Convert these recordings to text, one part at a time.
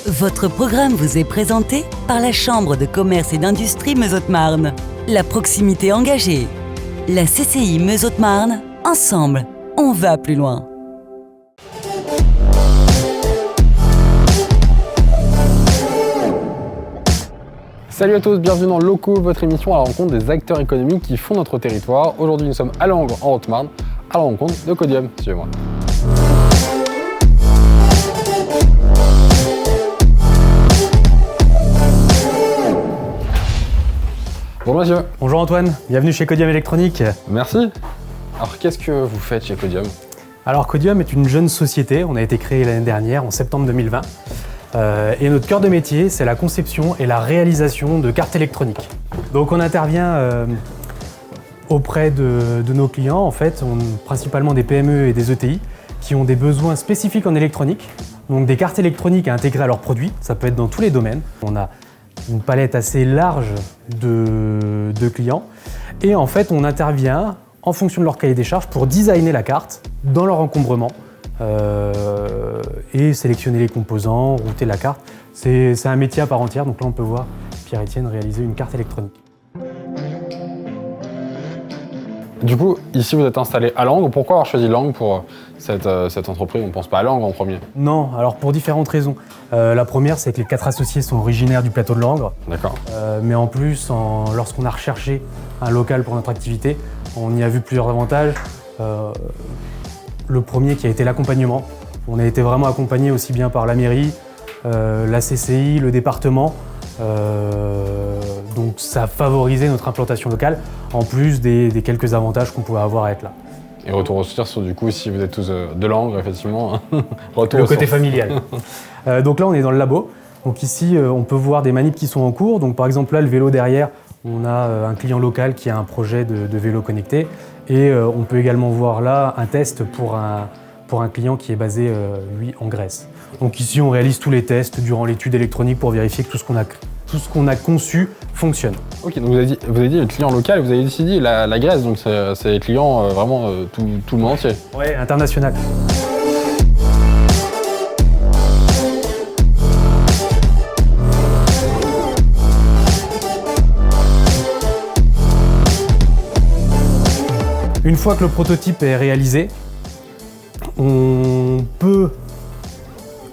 Votre programme vous est présenté par la Chambre de commerce et d'industrie Meuse-Haute-Marne. La proximité engagée. La CCI Meuse-Haute-Marne, ensemble, on va plus loin. Salut à tous, bienvenue dans Locaux, votre émission à la rencontre des acteurs économiques qui font notre territoire. Aujourd'hui, nous sommes à Langres, en Haute-Marne, à la rencontre de Codium. Suivez-moi. Bonjour monsieur. Bonjour Antoine, bienvenue chez Codium Électronique. Merci. Alors qu'est-ce que vous faites chez Codium? Alors Codium est une jeune société, on a été créé l'année dernière, en septembre 2020. Et notre cœur de métier, c'est la conception et la réalisation de cartes électroniques. Donc on intervient auprès de nos clients, en fait, principalement des PME et des ETI, qui ont des besoins spécifiques en électronique, donc des cartes électroniques à intégrer à leurs produits, ça peut être dans tous les domaines. On a une palette assez large de clients, et en fait on intervient en fonction de leur cahier des charges pour designer la carte dans leur encombrement, et sélectionner les composants, router la carte. C'est un métier à part entière, donc là on peut voir Pierre-Étienne réaliser une carte électronique. Du coup, ici vous êtes installé à Langres. Pourquoi avoir choisi Langres pour cette entreprise? On ne pense pas à Langres en premier. Non, alors pour différentes raisons. La première, c'est que les 4 associés sont originaires du plateau de Langres. D'accord. Mais en plus, lorsqu'on a recherché un local pour notre activité, on y a vu plusieurs avantages. Le premier qui a été l'accompagnement. On a été vraiment accompagné aussi bien par la mairie, la CCI, le département. Donc ça a favorisé notre implantation locale, en plus des quelques avantages qu'on pouvait avoir à être là. Et retour aux sources, du coup, si vous êtes tous de Langres, effectivement, retour Le aux côté sources. familial. Donc là, on est dans le labo. Donc ici, on peut voir des manips qui sont en cours. Donc par exemple, là, le vélo derrière, on a un client local qui a un projet de vélo connecté. Et on peut également voir là un test pour un client qui est basé, lui, en Grèce. Donc ici, on réalise tous les tests durant l'étude électronique pour vérifier que tout ce qu'on a conçu fonctionne. Ok, donc vous avez dit le client local, vous avez décidé la Grèce, donc c'est les clients vraiment tout le monde entier. Ouais, international. Une fois que le prototype est réalisé, on peut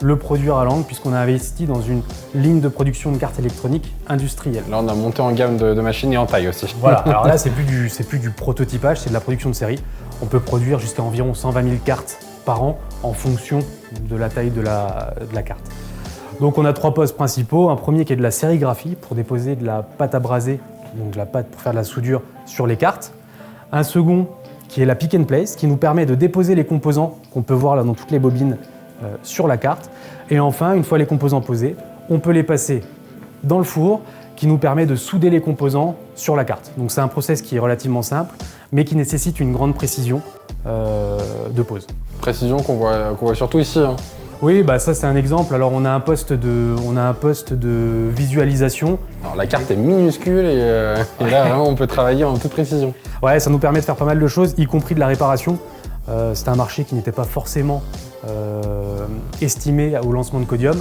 le produire à Langres puisqu'on a investi dans une ligne de production de cartes électroniques industrielle. Là, on a monté en gamme de machines et en taille aussi. Voilà, alors là, c'est plus du prototypage, c'est de la production de série. On peut produire jusqu'à environ 120 000 cartes par an en fonction de la taille de la carte. Donc on a 3 postes principaux. Un premier qui est de la sérigraphie pour déposer de la pâte à braser, donc de la pâte pour faire de la soudure sur les cartes. Un second qui est la pick and place, qui nous permet de déposer les composants qu'on peut voir là dans toutes les bobines sur la carte. Et enfin, une fois les composants posés, on peut les passer dans le four, qui nous permet de souder les composants sur la carte. Donc c'est un process qui est relativement simple, mais qui nécessite une grande précision de pose. Précision qu'on voit surtout ici. Hein. Oui, bah ça c'est un exemple. Alors on a un poste de visualisation. Alors la carte est minuscule et là vraiment on peut travailler en toute précision. Ouais, ça nous permet de faire pas mal de choses, y compris de la réparation. C'était un marché qui n'était pas forcément estimé au lancement de Codium,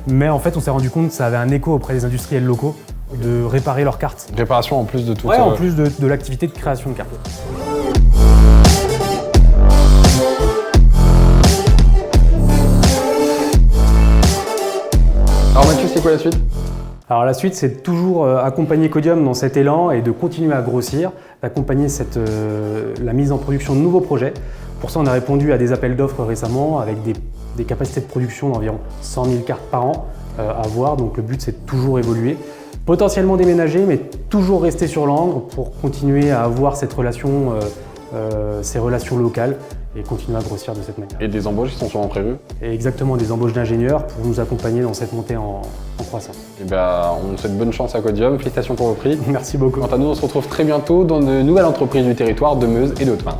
mais en fait on s'est rendu compte que ça avait un écho auprès des industriels locaux de réparer leurs cartes. Réparation en plus de tout. Ouais, en plus de l'activité de création de cartes. Alors Mathieu, c'est quoi la suite? Alors la suite, c'est toujours accompagner Codium dans cet élan et de continuer à grossir, d'accompagner la mise en production de nouveaux projets. Pour ça, on a répondu à des appels d'offres récemment avec des capacités de production d'environ 100 000 cartes par an à voir. Donc le but, c'est de toujours évoluer, potentiellement déménager, mais toujours rester sur Langres pour continuer à avoir ces relations locales et continuer à grossir de cette manière. Et des embauches qui sont sûrement prévues? Et exactement, des embauches d'ingénieurs pour nous accompagner dans cette montée en croissance. Et ben, on souhaite bonne chance à Codium, félicitations pour vos prix. Merci beaucoup. Quant à nous, on se retrouve très bientôt dans de nouvelles entreprises du territoire de Meuse et de Haute-Marne.